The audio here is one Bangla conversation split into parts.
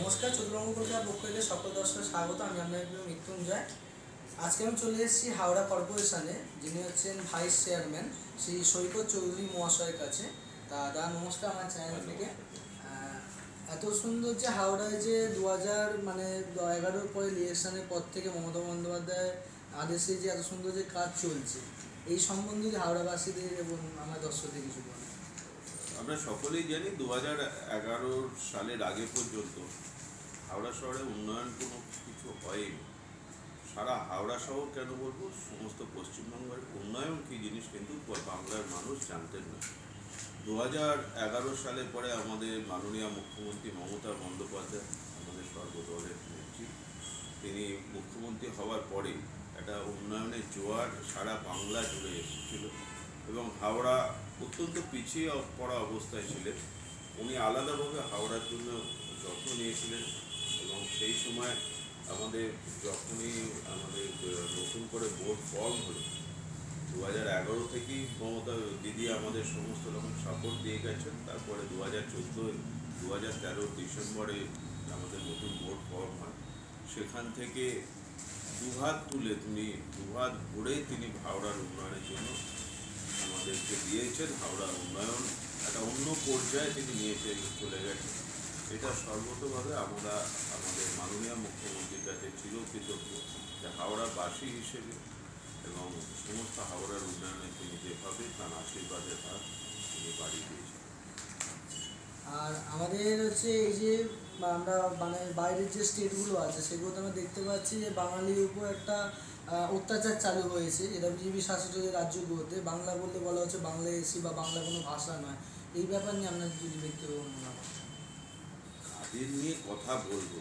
নমস্কার, চতুরঙ্গ কলকাতার পক্ষ থেকে সকল দর্শকের স্বাগত। আমি আপনাদের মৃত্যুঞ্জয়। আজকে আমি চলে এসেছি হাওড়া কর্পোরেশনে, যিনি হচ্ছেন ভাইস চেয়ারম্যান শ্রী সৈকত চৌধুরী মহাশয়ের কাছে। তা দাদা নমস্কার আমার চ্যানেল থেকে। এত সুন্দর যে হাওড়ায় যে 2011 পরে ইলেকশনের পর থেকে মমতা বন্দ্যোপাধ্যায় আদেশে যে এত সুন্দর যে কাজ চলছে, এই সম্বন্ধে হাওড়াবাসীদের এবং আমার দর্শকদের কিছু বলেন। আমরা সকলেই জানি 2011 সালের আগে পর্যন্ত হাওড়া শহরে উন্নয়ন কোনো কিছু হয়নি। সারা হাওড়া শহর কেন বলবো, সমস্ত পশ্চিমবঙ্গের উন্নয়ন কী জিনিস কিন্তু বাংলার মানুষ জানতেন না। 2011 সালের পরে আমাদের মাননীয় মুখ্যমন্ত্রী মমতা বন্দ্যোপাধ্যায়, আমাদের সর্বদলের নেত্রী, তিনি মুখ্যমন্ত্রী হওয়ার পরে একটা উন্নয়নের জোয়ার সারা বাংলা জুড়ে এসেছিল এবং হাওড়া অত্যন্ত পিছিয়ে পড়া অবস্থায় ছিলেন। উনি আলাদাভাবে হাওড়ার জন্য যত্ন নিয়েছিলেন এবং সেই সময় যখনই আমাদের নতুন করে বোর্ড ফর্ম হলো 2011 থেকেই মমতা দিদি আমাদের সমস্ত রকম সাপোর্ট দিয়ে গেছেন। তারপরে 2013 ডিসেম্বরে আমাদের নতুন বোর্ড ফর্ম হয়। সেখান থেকে দুহাত ভরে তিনি হাওড়ার উন্নয়নের জন্য আমাদেরকে দিয়েছেন। হাওড়া উন্নয়ন একটা অন্য পর্যায়ে তিনি নিয়ে চলে গেছেন। এটা সর্বতভাবে আমরা আমাদের মাননীয় মুখ্যমন্ত্রীর কাছে চিরকৃতজ্ঞ যে হাওড়াবাসী হিসেবে এবং সমস্ত হাওড়ার উন্নয়নে তিনি যেভাবে তার আশীর্বাদের হাত তিনি বাড়িয়ে দিয়েছেন। আর আমাদের হচ্ছে এই যে আমরা বাইরের যে স্টেটগুলো আছে সেগুলোতে আমরা দেখতে পাচ্ছি যে বাঙালির উপর একটা অত্যাচার চালু হয়েছে। এটা বিজেপি শাসিত রাজ্যগুলোতে বাংলা বললে বলা হচ্ছে বাংলাদেশি বা বাংলা কোনো ভাষা নয়। এই ব্যাপার নিয়ে আপনার যদি ব্যক্তিগত মতামত। কাদের নিয়ে কথা বলবো?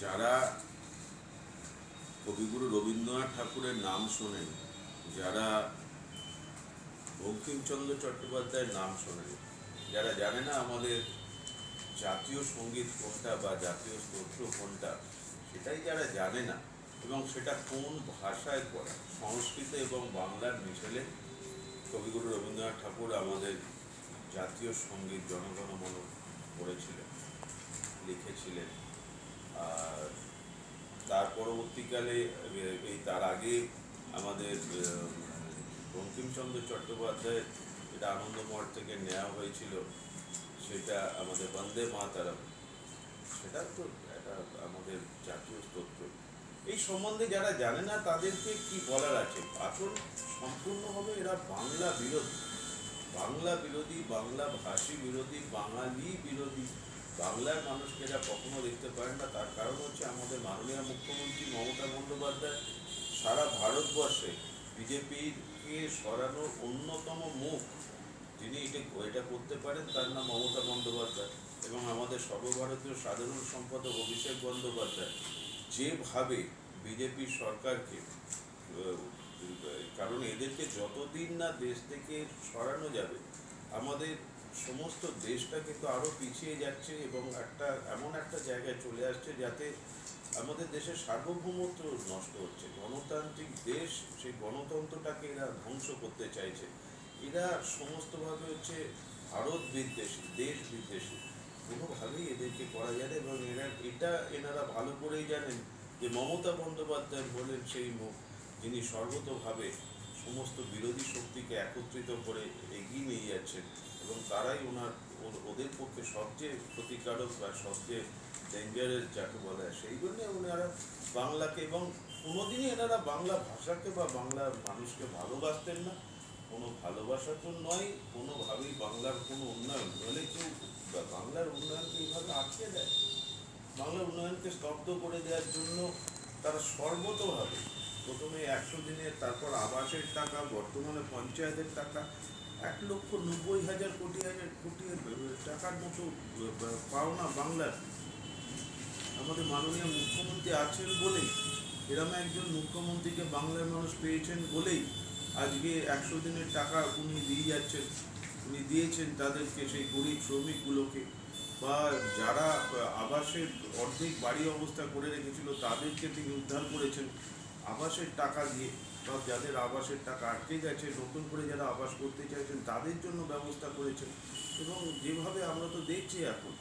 যারা কবিগুরু রবীন্দ্রনাথ ঠাকুরের নাম শোনেন, যারা বঙ্কিমচন্দ্র চট্টোপাধ্যায়ের নাম শোনেন, যারা জানে না আমাদের জাতীয় সঙ্গীত কোনটা বা জাতীয় স্তোত্র কোনটা, সেটাই যারা জানে না এবং সেটা কোন ভাষায় পড়া, সংস্কৃত এবং বাংলার মিশেলে কবিগুরু রবীন্দ্রনাথ ঠাকুর আমাদের জাতীয় সঙ্গীত জনগণ মন পড়েছিলেন, লিখেছিলেন। আর তার পরবর্তীকালে তার আগে আমাদের বঙ্কিমচন্দ্র চট্টোপাধ্যায় যেটা আনন্দমঠ থেকে নেওয়া হয়েছিল, সেটা আমাদের বন্দে মাতরম, সেটা তো একটা আমাদের জাতীয় স্তোত্র। এই সম্বন্ধে যারা জানে না তাদেরকে কি বলার আছে? আসল সম্পূর্ণভাবে এরা বাংলা বিরোধী, বাংলা ভাষী বিরোধী, বাঙালি বিরোধী। বাংলার মানুষকে এরা কখনো দেখতে পারেন না। তার কারণ হচ্ছে আমাদের মাননীয় মুখ্যমন্ত্রী মমতা বন্দ্যোপাধ্যায় সারা ভারতবর্ষে বিজেপিকে সরানোর অন্যতম মুখ, যিনি এটা করতে পারেন, তার নাম মমতা বন্দ্যোপাধ্যায়। এবং আমাদের সর্বভারতীয় সাধারণ সম্পাদক অভিষেক বন্দ্যোপাধ্যায় যেভাবে বিজেপি সরকারকে, কারণ এদেরকে যতদিন না দেশ থেকে সরানো যাবে আমাদের সমস্ত দেশটা কিন্তু আরও পিছিয়ে যাচ্ছে এবং এমন একটা জায়গায় চলে আসছে যাতে আমাদের দেশের সার্বভৌমত্ব নষ্ট হচ্ছে। গণতান্ত্রিক দেশ, সেই গণতন্ত্রটাকে এরা ধ্বংস করতে চাইছে। এরা সমস্তভাবে হচ্ছে ভারত বিদ্বেষী, দেশ বিদ্বেষী। কোনোভাবেই এদেরকে করা যায় না এবং এনারা ভালো করেই জানেন যে মমতা বন্দ্যোপাধ্যায় বলেন সেই মুখ, যিনি সর্বতোভাবে সমস্ত বিরোধী শক্তিকে একত্রিত করে এগিয়ে নিয়ে যাচ্ছেন এবং তারাই ওদের পক্ষে সবচেয়ে ক্ষতিকারক বা সবচেয়ে ডেঞ্জারাস যাকে বলা হয়। সেই জন্যে ওনারা বাংলাকে, এবং কোনোদিনই এনারা বাংলা ভাষাকে বা বাংলার মানুষকে ভালোবাসতেন না। কোনো ভালোবাসা তো নয়, কোনোভাবেই বাংলার কোনো উন্নয়ন হলে কেউ বাংলার উন্নয়নকে এইভাবে আটকে দেয়। বাংলার উন্নয়নকে স্তব্ধ করে দেওয়ার জন্য তারা সর্বতোভাবে প্রথমে 100 দিনের, তারপর আবাসের টাকা, বর্তমানে পঞ্চায়েতের টাকা, 1,90,000 কোটি টাকার মতো পাওনা বাংলার। আমাদের মাননীয় মুখ্যমন্ত্রী আছেন বলেই, এরকম একজন মুখ্যমন্ত্রীকে বাংলার মানুষ পেয়েছেন বলেই আজকে 100 দিনের টাকা উনি দিয়ে যাচ্ছেন। উনি দিয়েছেন তাদেরকে, সেই গরিব শ্রমিকগুলোকে, বা যারা আবাসের অর্ধেক বাড়ি অবস্থা করে রেখেছিল তাদেরকে তিনি উদ্ধার করেছেন আবাসের টাকা দিয়ে। বা যাদের আবাসের টাকা আটকে গেছে, নতুন করে যারা আবাস করতে চাইছেন তাদের জন্য ব্যবস্থা করেছেন। এবং যেভাবে আমরা তো দেখছি এখন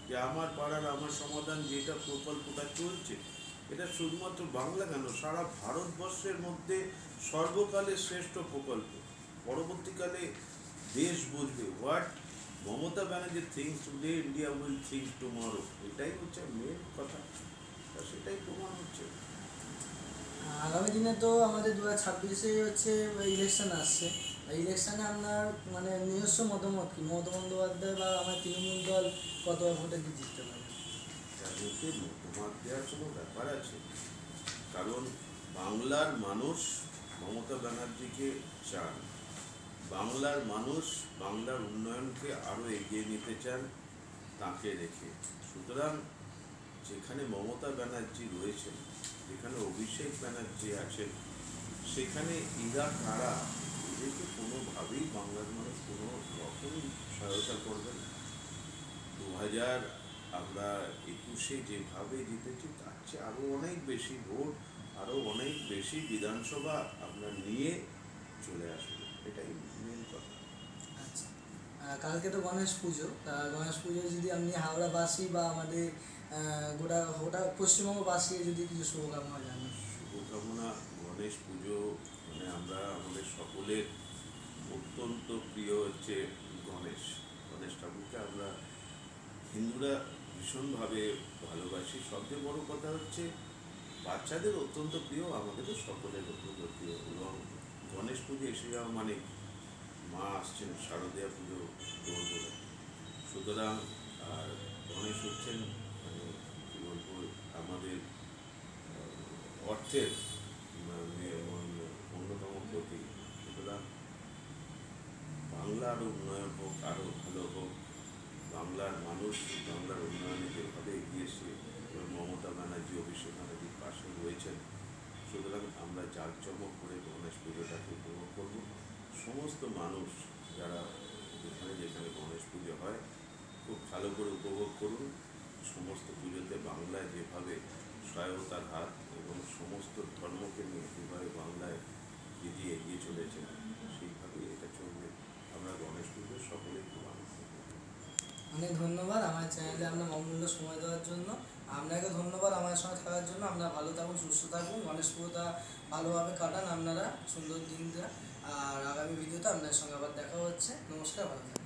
যে আমার পাড়ার আমার সমাধান যেটা প্রকল্পটা চলছে, এটা শুধুমাত্র বাংলা কেন, সারা ভারতবর্ষের মধ্যে সর্বকালের শ্রেষ্ঠ প্রকল্প। পরবর্তীকালে দেশ বুঝবে what Mamata Banerjee things today, India will think tomorrow. এটাই হচ্ছে মেন কথা, আর সেটাই প্রমাণ হচ্ছে। আগামী দিনে তো আমাদের 2026-এ হচ্ছে ইলেকশন আসছে। ইলেকশনে আপনার মানে নিজস্ব মতামত কি? মমতা বন্দ্যোপাধ্যায় বা আমার তৃণমূল দল কত ভোটে কি জিততে পারে? তার মধ্যে মতামত দেওয়ার কোনো ব্যাপার আছে? কারণ বাংলার মানুষ মমতা ব্যানার্জিকে চান, বাংলার মানুষ বাংলার উন্নয়নকে আরও এগিয়ে নিতে চান তাকে রেখে। সুতরাং যেখানে মমতা ব্যানার্জি রয়েছেন, যেখানে অভিষেক ব্যানার্জি আছেন, সেখানে এরা কারা? এদেরকে কোনোভাবেই বাংলার মানুষ কোনো রকমই সহায়তা করবেন না। 2021-এ যেভাবে জিতেছি তার চেয়ে আরও অনেক বেশি ভোট, আরও অনেক বেশি বিধানসভা আপনার নিয়ে চলে আসবে, এটাই মেন কথা। আচ্ছা, কালকে তো গণেশ পুজো। তা গণেশ পুজো যদি আপনি হাওড়াবাসী বা আমাদের গোটা গোটা পশ্চিমবঙ্গবাসী যদি কিছু শুভকামনা জানান। শুভকামনা, গণেশ পুজো মানে আমরা আমাদের সকলের অত্যন্ত প্রিয় হচ্ছে গণেশ। গণেশ ঠাকুরকে আমরা হিন্দুরা ভীষণভাবে ভালোবাসি। সবচেয়ে বড় কথা হচ্ছে বাচ্চাদের অত্যন্ত প্রিয়, আমাদেরও সকলের অত্যন্ত প্রিয়। এবং গণেশ পুজো এসে যাওয়া মানে মা আসছেন, শারদীয়া পুজো বলবো। সুতরাং আর গণেশ হচ্ছেন মানে কী বলবো আমাদের অর্থের মানে অন্যতম প্রতীক। সুতরাং বাংলা আরও উন্নয়ন হোক, আরও ভালো হোক, বাংলার মানুষ বাংলার উন্নয়নে যেভাবে এগিয়েছে এবং মমতা ব্যানার্জি অভিষেক ব্যানার্জির পাশে রয়েছেন, সুতরাং আমরা জাঁকজমক করে গণেশ পুজোটাকে উপভোগ করব। সমস্ত মানুষ যারা যেখানে যেখানে গণেশ পুজো হয় খুব ভালো করে উপভোগ করুন। সমস্ত পুজোতে বাংলায় যেভাবে সহায়তার হাত এবং সমস্ত ধর্মকে নিয়ে যেভাবে বাংলায় দিদি এগিয়ে চলেছেন, সেইভাবেই এটা চলবে। আমরা গণেশ পুজো সকলেই খুব আনন্দ করব। অনেক ধন্যবাদ আমার চ্যানেলে আপনার অমূল্য সময় দেওয়ার জন্য। আপনাকে ধন্যবাদ আমার সঙ্গে থাকার জন্য। আপনারা ভালো থাকুন, সুস্থ থাকুন, গণেশ পুজোটা ভালোভাবে কাটান আপনারা, সুন্দর দিনটা। আর আগামী ভিডিওতে আপনার সঙ্গে আবার দেখা হচ্ছে। নমস্কার, ভালো থাকুন।